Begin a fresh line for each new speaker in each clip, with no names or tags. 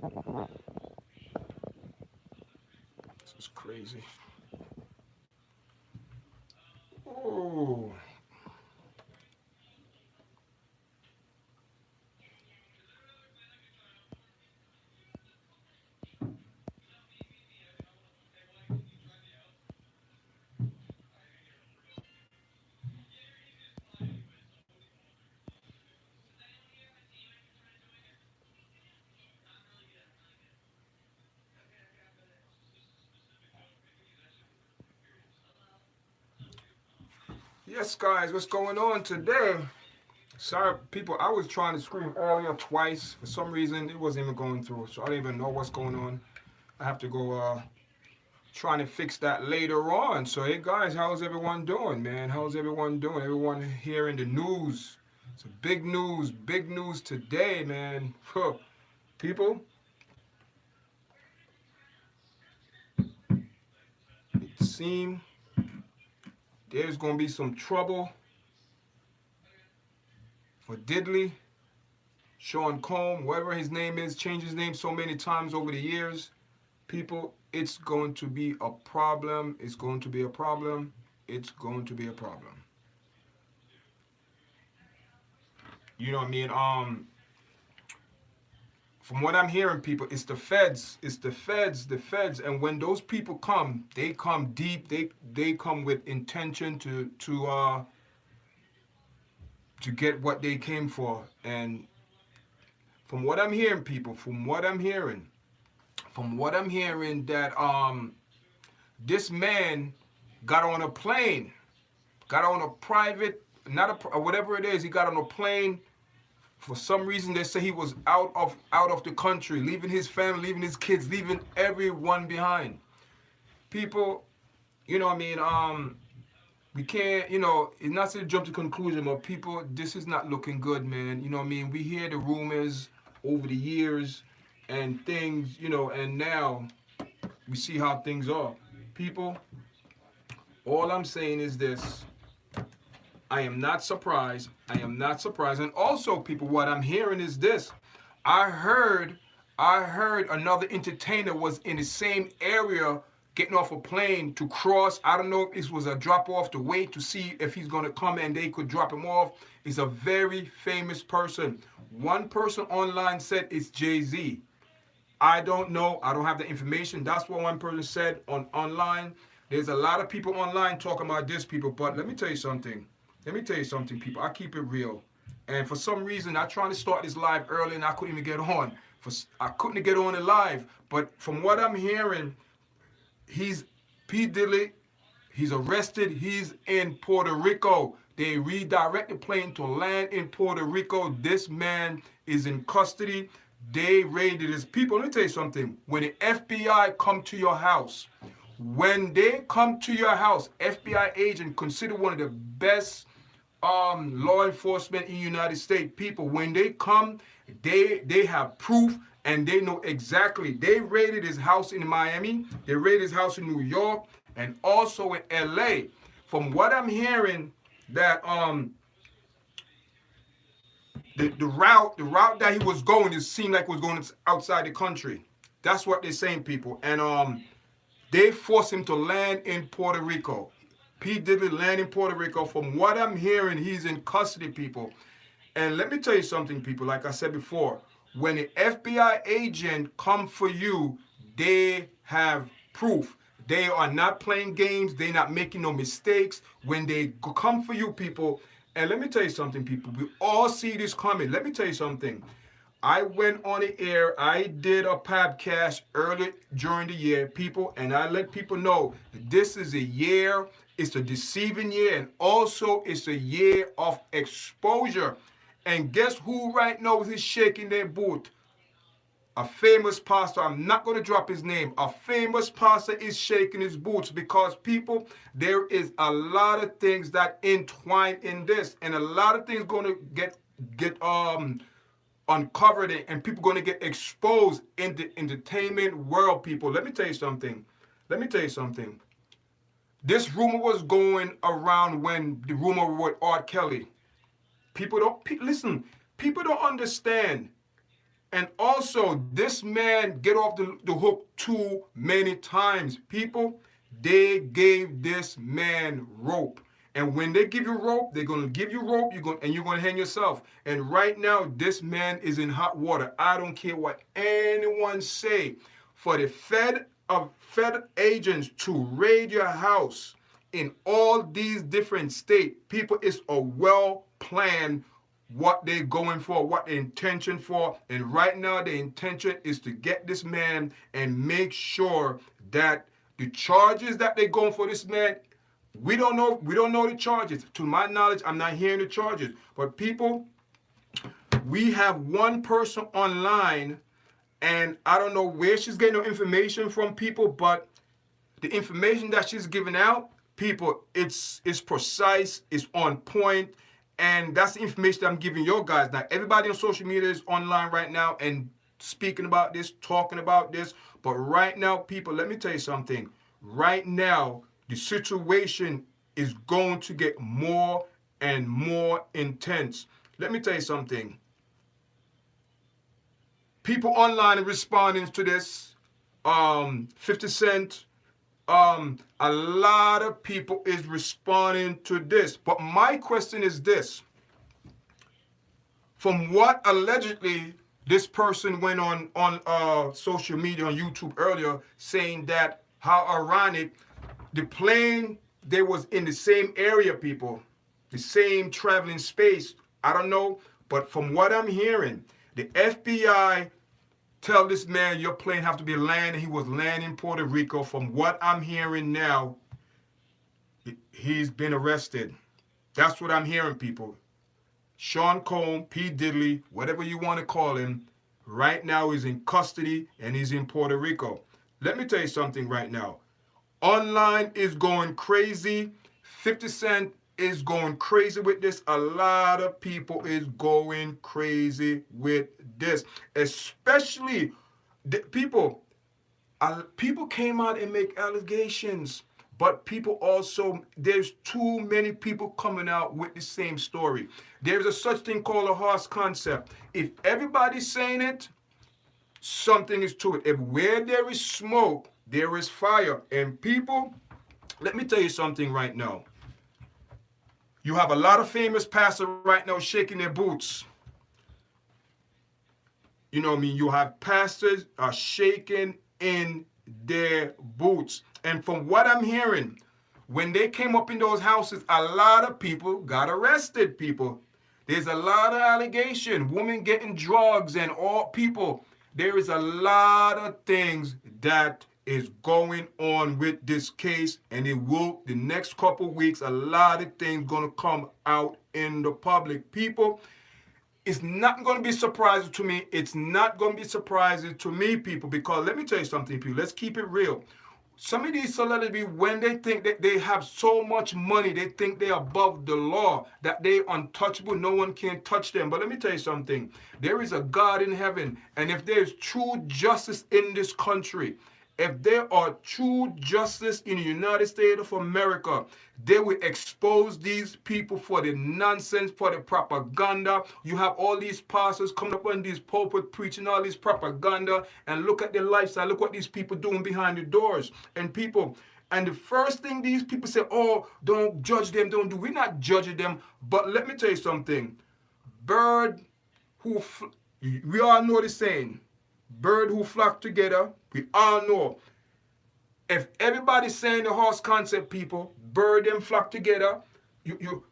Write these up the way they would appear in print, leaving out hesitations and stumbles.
This is crazy. Oh. Yes, guys, what's going on today? Sorry, people, I was trying to scream earlier twice. For some reason, it wasn't even going through, so I don't even know what's going on. I have to go trying to fix that later on. So, hey, guys, how's everyone doing, man? How's everyone doing? Everyone hearing the news. It's a big news today, man. Huh. People, it seems there's going to be some trouble for Diddley, Sean Combs, whatever his name is, changed his name so many times over the years. People, it's going to be a problem. It's going to be a problem. It's going to be a problem. You know what I mean? From what I'm hearing, people, it's the feds. It's the feds, the feds. And when those people come, they come deep. They come with intention to get what they came for. And from what I'm hearing, people, from what I'm hearing, that this man got on a plane, got on a private, not a whatever it is, he got on a plane. For some reason, they say he was out of the country, leaving his family, leaving his kids, leaving everyone behind. People, you know what I mean? We can't, it's not to jump to conclusion, but people, this is not looking good, man. You know what I mean? We hear the rumors over the years and things, and now we see how things are. People, all I'm saying is this. I am not surprised. I am not surprised. And also, people, what I'm hearing is this. I heard another entertainer was in the same area getting off a plane to cross. I don't know if this was a drop off to wait to see if he's going to come and they could drop him off. He's a very famous person. One person online said it's Jay-Z. I don't know. I don't have the information. That's what one person said online. There's a lot of people online talking about this, people. But let me tell you something. People. I keep it real. And for some reason, I tried to start this live early and I couldn't even get on. I couldn't get on it live. But from what I'm hearing, he's P. Diddy. He's arrested. He's in Puerto Rico. They redirect the plane to land in Puerto Rico. This man is in custody. They raided his people. Let me tell you something. When the FBI come to your house, FBI agent considered one of the best law enforcement in the United States. People, when they come, they have proof and they know exactly. They raided his house in Miami. They raided his house in New York and also in LA. From what I'm hearing, that the route that he was going, it seemed like was going outside the country. That's what they're saying, people. And they forced him to land in Puerto Rico. P. Diddy land in Puerto Rico. From what I'm hearing, he's in custody, people. And let me tell you something, people. Like I said before, when the FBI agent come for you, they have proof. They are not playing games. They're not making no mistakes. When they come for you, people, and let me tell you something, people. We all see this coming. Let me tell you something. I went on the air. I did a podcast early during the year, people, and I let people know that this is a year. It's a deceiving year, and also it's a year of exposure. And guess who right now is shaking their boot? A famous pastor. I'm not going to drop his name. A famous pastor is shaking his boots because, people, there is a lot of things that entwine in this, and a lot of things going to get uncovered, and people going to get exposed in the entertainment world, people. Let me tell you something. This rumor was going around when the rumor with R. Kelly. People don't understand. And also, this man get off the hook too many times. People, they gave this man rope. And when they give you rope, they're gonna give you rope. You're gonna hang yourself. And right now, this man is in hot water. I don't care what anyone say. For the Fed agents to raid your house in all these different states, people, it's a well planned what they're going for, what the intention for. And right now, the intention is to get this man and make sure that the charges that they're going for this man, we don't know the charges. To my knowledge, I'm not hearing the charges. But people, we have one person online, and I don't know where she's getting the information from, people, but the information that she's giving out, people, it's precise, it's on point, and that's the information that I'm giving you guys. Now, everybody on social media is online right now and speaking about this, talking about this. But right now, people, let me tell you something. Right now, the situation is going to get more and more intense. Let me tell you something. People online are responding to this. 50 Cent, a lot of people is responding to this. But my question is this. From what allegedly this person went on social media, on YouTube earlier, saying that how ironic, the plane, they was in the same area, people, the same traveling space. I don't know, but from what I'm hearing, the FBI tell this man your plane have to be landing. He was landing in Puerto Rico. From what I'm hearing now, he's been arrested. That's what I'm hearing, people. Sean Combs, P. Diddley, whatever you want to call him, right now is in custody and he's in Puerto Rico. Let me tell you something right now. Online is going crazy. 50 Cent is going crazy with this. A lot of people is going crazy with this. Especially the people. People came out and make allegations. But people also, there's too many people coming out with the same story. There's a such thing called a horse concept. If everybody's saying it, something is to it. If where there is smoke, there is fire. And people, let me tell you something right now. You have a lot of famous pastors right now shaking their boots. You know what I mean? You have pastors are shaking in their boots. And from what I'm hearing, when they came up in those houses, a lot of people got arrested, people. There's a lot of allegation, women getting drugs and all people. There is a lot of things that is going on with this case, and it will, the next couple weeks, a lot of things going to come out in the public. People, it's not going to be surprising to me. It's not going to be surprising to me, people, because let me tell you something, people. Let's keep it real. Some of these celebrities, when they think that they have so much money, they think they're above the law, that they're untouchable, no one can touch them. But let me tell you something. There is a God in heaven, and if there's true justice in this country, if there are true justice in the United States of America, they will expose these people for the nonsense, for the propaganda. You have all these pastors coming up on these pulpits preaching all this propaganda, and look at their lifestyle. Look what these people doing behind the doors. And people, and the first thing these people say, oh, don't judge them, don't do. We're not judging them, but let me tell you something. We all know the saying, bird who flock together, we all know. If everybody's saying the horse concept, people, bird them flock together,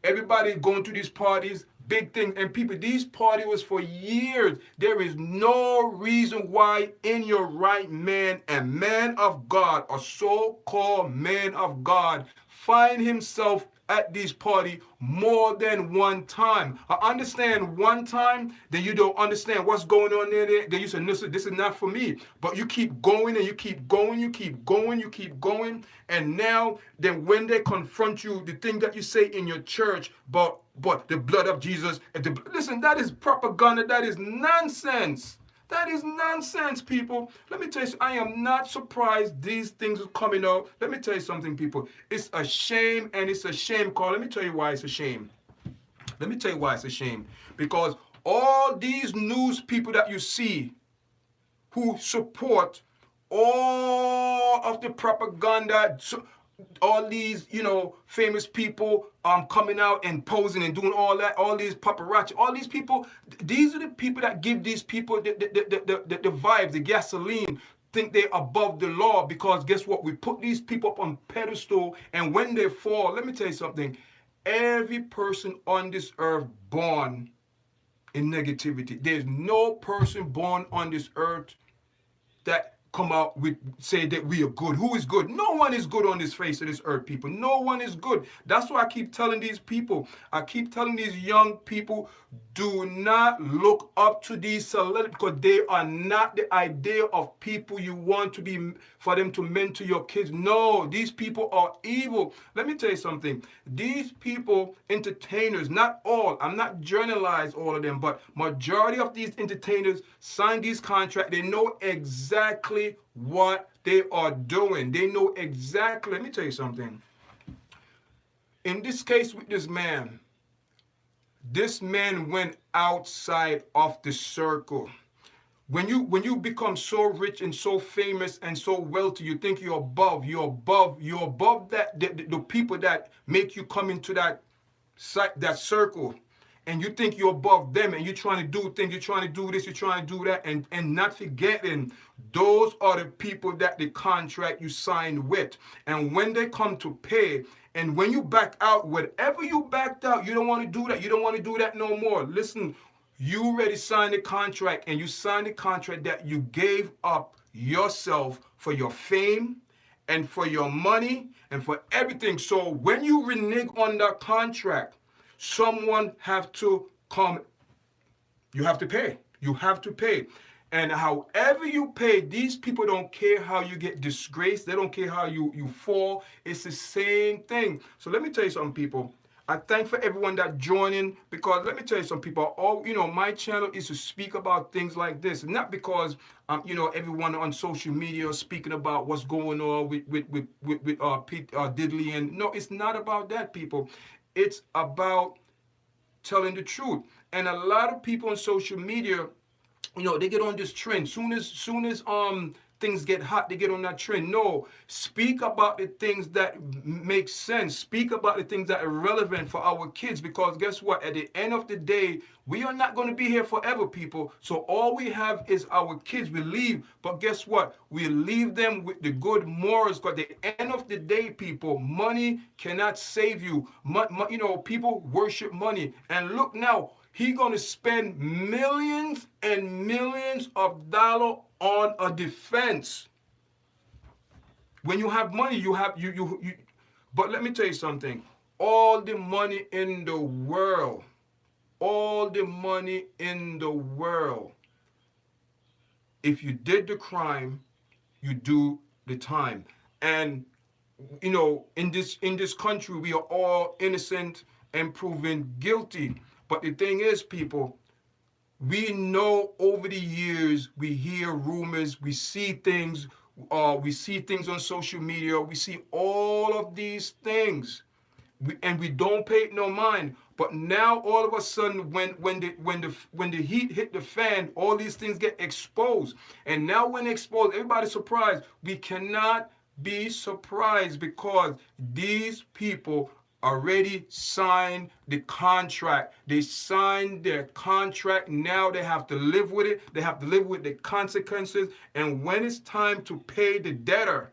everybody going to these parties, big thing, and people, these parties was for years. There is no reason why in your right man, a man of God, a so-called man of God, find himself at this party more than one time. I understand one time, then you don't understand what's going on there. Then you say, listen, this is not for me. But you keep going and you keep going, you keep going, you keep going. And now, then when they confront you, the thing that you say in your church, but the blood of Jesus, listen, that is propaganda, that is nonsense. That is nonsense, people. Let me tell you, I am not surprised these things are coming out. Let me tell you something, people. It's a shame, and it's a shame call. Let me tell you why it's a shame. Let me tell you why it's a shame. Because All these news people that you see who support all of the propaganda, all these, famous people coming out and posing and doing all that, all these paparazzi, all these people, these are the people that give these people the vibe, the gasoline, think they're above the law, because guess what? We put these people up on pedestal, and when they fall, let me tell you something, every person on this earth born in negativity. There's no person born on this earth that come out with say that we are good. Who is good? No one is good on this face of this earth, people. No one is good. That's why I keep telling these people, I keep telling these young people, do not look up to these celebrities, because they are not the idea of people you want to be, for them to mentor your kids. No, these people are evil. Let me tell you something. These people, entertainers, not all, I'm not generalize all of them, but majority of these entertainers sign these contracts. They know exactly what they are doing. They know exactly. Let me tell you something. In this case with this man went outside of the circle. When you become so rich and so famous and so wealthy, you think you're above that the people that make you come into that circle, and you think you're above them, and you're trying to do things, you're trying to do this, you're trying to do that, and not forgetting those are the people that the contract you signed with. And when they come to pay, and when you back out, whatever you backed out, you don't want to do that. You don't want to do that no more. Listen, you already signed the contract, and you signed the contract that you gave up yourself for your fame and for your money and for everything. So when you renege on that contract, someone have to come. You have to pay. You have to pay. And however you pay, these people don't care how you get disgraced. They don't care how you fall. It's the same thing. So let me tell you something, people. I thank for everyone that joining, because let me tell you some people, my channel is to speak about things like this, not because everyone on social media is speaking about what's going on with Pete Diddley, and no, it's not about that, people. It's about telling the truth. And a lot of people on social media, they get on this trend. Soon as things get hot, they get on that trend. No, speak about the things that make sense. Speak about the things that are relevant for our kids, because guess what? At the end of the day, we are not going to be here forever, people. So all we have is our kids. We leave, but guess what? We leave them with the good morals, because at the end of the day, people, money cannot save you. People worship money. And look now, he's going to spend millions and millions of dollars on a defense. When you have money, you have you. But let me tell you something. All the money in the world, if you did the crime, you do the time. And in this country, we are all innocent and proven guilty. But the thing is, people, we know over the years, we hear rumors, we see things on social media, we see all of these things, and we don't pay it no mind. But now all of a sudden, when the heat hit the fan, all these things get exposed. And now when exposed, everybody's surprised. We cannot be surprised, because these people already signed the contract. They signed their contract. Now they have to live with it. They have to live with the consequences. And when it's time to pay the debtor,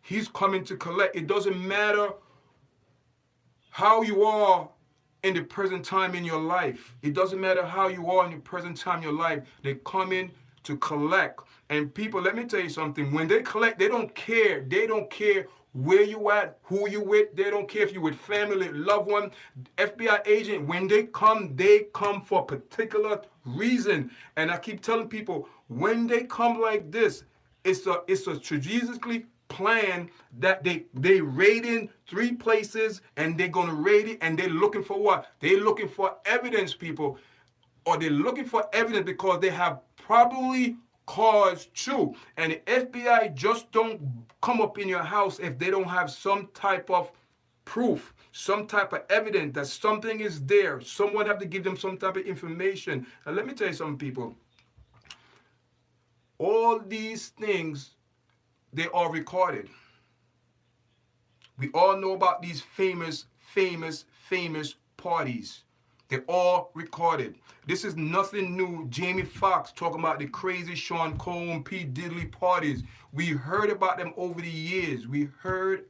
he's coming to collect. It doesn't matter how you are in the present time in your life. It doesn't matter how you are in the present time in your life. They come in to collect. And people, let me tell you something. When they collect, they don't care. They don't care where you at, who you with. They don't care if you with family, loved one, FBI agent. When they come for a particular reason. And I keep telling people, when they come like this, it's a strategically plan that they raiding 3 places, and they're gonna raid it, and they're looking for what? They're looking for evidence, people. Or they're looking for evidence because they have probably cause too. And the FBI just don't come up in your house if they don't have some type of proof, some type of evidence that something is there. Someone have to give them some type of information. And let me tell you something, people. All these things, they are recorded. We all know about these famous parties. They're all recorded. This is nothing new. Jamie Foxx talking about the crazy Sean Combs, P. Diddy parties. We heard about them over the years. We heard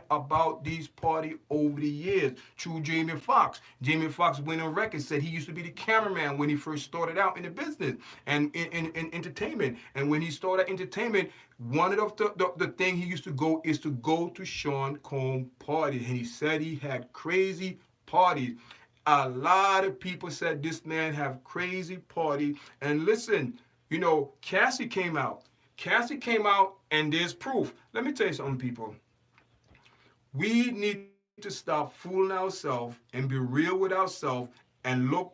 about these parties over the years through Jamie Foxx. Jamie Foxx went on record, said he used to be the cameraman when he first started out in the business and in entertainment. And when he started entertainment, one of the thing he used to go is to go to Sean Combs parties. And he said he had crazy parties. A lot of people said this man have crazy party. And listen, you know, Cassie came out. Cassie came out and there's proof. Let me tell you something, people. We need to stop fooling ourselves and be real with ourselves and look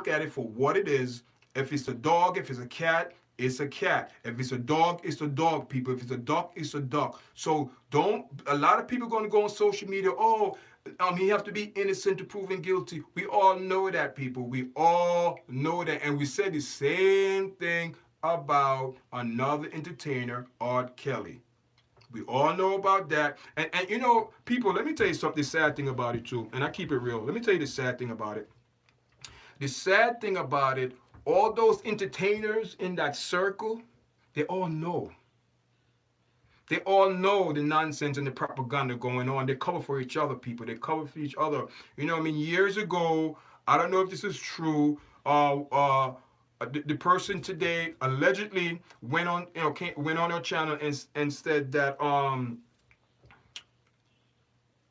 at it for what it is. If it's a dog, if it's a cat, it's a cat. If it's a dog, it's a dog, people. If it's a duck, it's a duck. So a lot of people going to go on social media, he have to be innocent to proven guilty. We all know that, people. We all know that. And we said the same thing about another entertainer, R. Kelly. We all know about that. And you know, people, let me tell you something, the sad thing about it too. And I keep it real. Let me tell you the sad thing about it. The sad thing about it, all those entertainers in that circle, they all know. They all know the nonsense and the propaganda going on. They cover for each other, people. They cover for each other. You know what I mean? Years ago, I don't know if this is true, the person today allegedly went on her channel and said that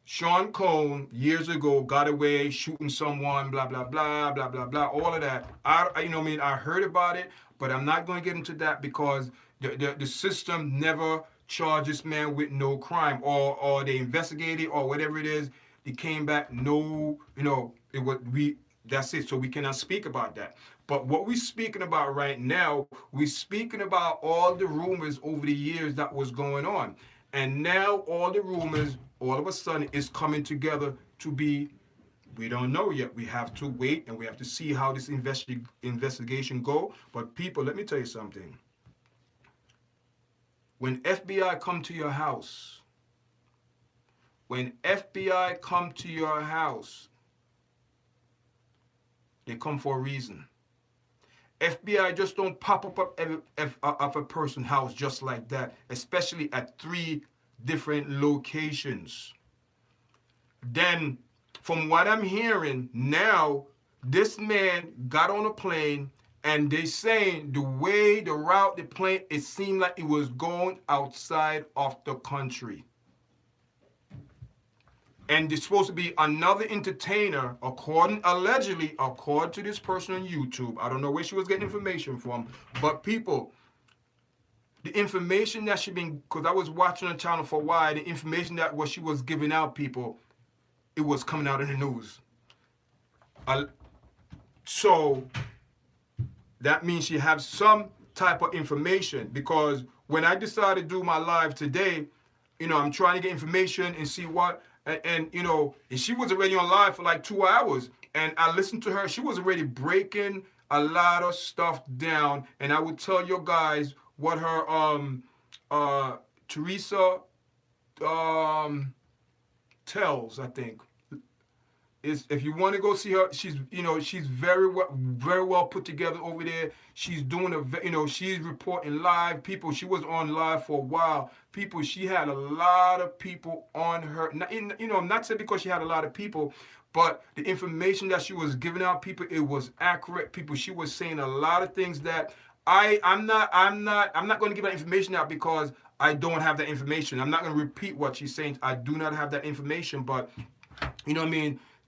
Sean Combs years ago got away shooting someone, blah blah blah blah blah blah, all of that. I heard about it, but I'm not going to get into that because the system never charged this man with no crime, or they investigated or whatever it is. They came back that's it. So we cannot speak about that. But what we're speaking about right now, we're speaking about all the rumors over the years that was going on. And now all the rumors, all of a sudden, is coming together to be, we don't know yet. We have to wait and we have to see how this investigation go. But people, let me tell you something. When FBI come to your house, they come for a reason. FBI just don't pop up of a person's house just like that, especially at 3 different locations. Then, from what I'm hearing now, this man got on a plane, and they saying the route the plane, it seemed like it was going outside of the country. And there's supposed to be another entertainer, allegedly, according to this person on YouTube. I don't know where she was getting information from. But people, the information that she been, because I was watching the channel for a while, the information that she was giving out, people, it was coming out in the news. So that means she has some type of information, because when I decided to do my live today, I'm trying to get information and see what. And she was already on live for like 2 hours, and I listened to her. She was already breaking a lot of stuff down, and I would tell you guys what her Teresa tells, I think, is, if you want to go see her, she's very well put together over there. She's doing she's reporting live. People, she was on live for a while. People, she had a lot of people on her. I'm not saying because she had a lot of people, but the information that she was giving out, people, it was accurate. People, she was saying a lot of things that I'm not going to give that information out because I don't have that information. I'm not going to repeat what she's saying. I do not have that information, but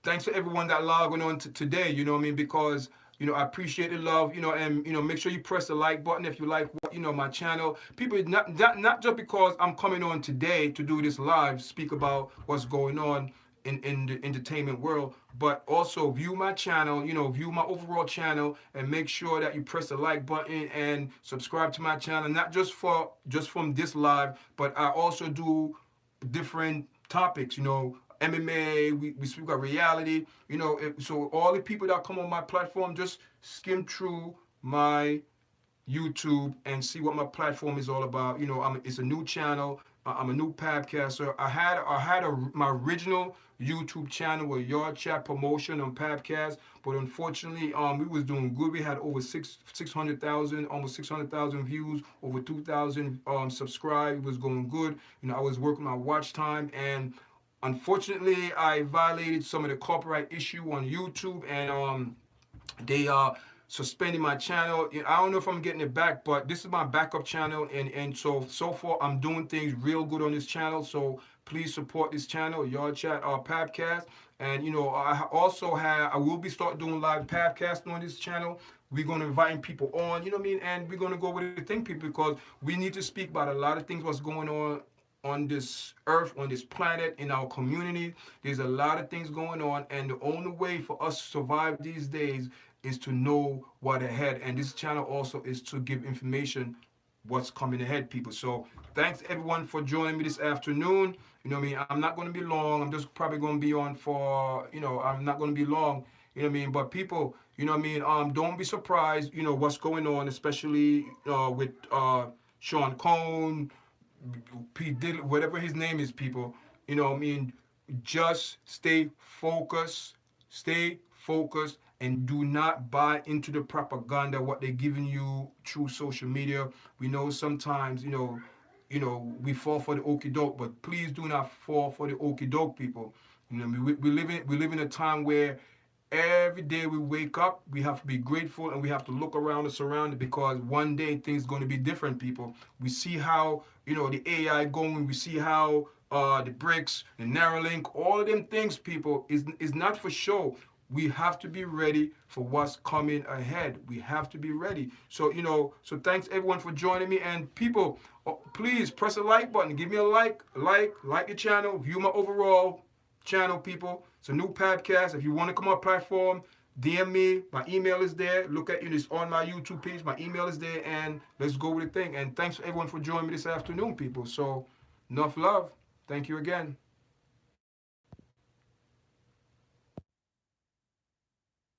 thanks for everyone that logging on today, because, I appreciate the love, and, make sure you press the like button if you like, my channel. People, not just because I'm coming on today to do this live, speak about what's going on in the entertainment world, but also view my channel, view my overall channel, and make sure that you press the like button and subscribe to my channel, not just from this live, but I also do different topics, you know, MMA, we speak about reality, you know, so all the people that come on my platform, just skim through my YouTube and see what my platform is all about. You know, it's a new channel. I'm a new podcaster. My original YouTube channel with YARDCHAT promotion on podcast, but unfortunately, we was doing good. We had over 600,000, almost 600,000 views, over 2,000 subscribed. It was going good. You know, I was working my watch time, and unfortunately, I violated some of the copyright issue on YouTube, and they suspending my channel. I don't know if I'm getting it back, but this is my backup channel, and so far I'm doing things real good on this channel. So please support this channel, YARDCHAT podcast. And you know, I will be start doing live podcasting on this channel. We're gonna invite people on, you know what I mean, and we're gonna go with the thing, people, because we need to speak about a lot of things what's going on this earth, on this planet, in our community. There's a lot of things going on, and the only way for us to survive these days is to know what ahead. And this channel also is to give information what's coming ahead, people. So thanks everyone for joining me this afternoon. You know what I mean? I'm not going to be long. I'm just probably going to be on for, you know, I'm not going to be long. You know what I mean? But people, you know what I mean? Don't be surprised, you know, what's going on, especially with Sean Cohn, P. Diddy, whatever his name is, people. You know what I mean? Just stay focused. Stay focused, and do not buy into the propaganda what they're giving you through social media. We know sometimes, you know, we fall for the okie doke, but please do not fall for the okie doke, people. You know, we live in a time where every day we wake up, we have to be grateful, and we have to look around and surround, because one day things going to be different, people. We see how, you know, the AI going. We see how the BRICS, the Neuralink, all of them things, people, is not for show. We have to be ready for what's coming ahead. We have to be ready. So, you know, so thanks everyone for joining me. And people, please press the like button. Give me a like the channel, view my overall channel, people. It's a new podcast. If you want to come on platform, DM me. My email is there. Look at it. It's on my YouTube page. My email is there. And let's go with the thing. And thanks everyone for joining me this afternoon, people. So, enough love. Thank you again.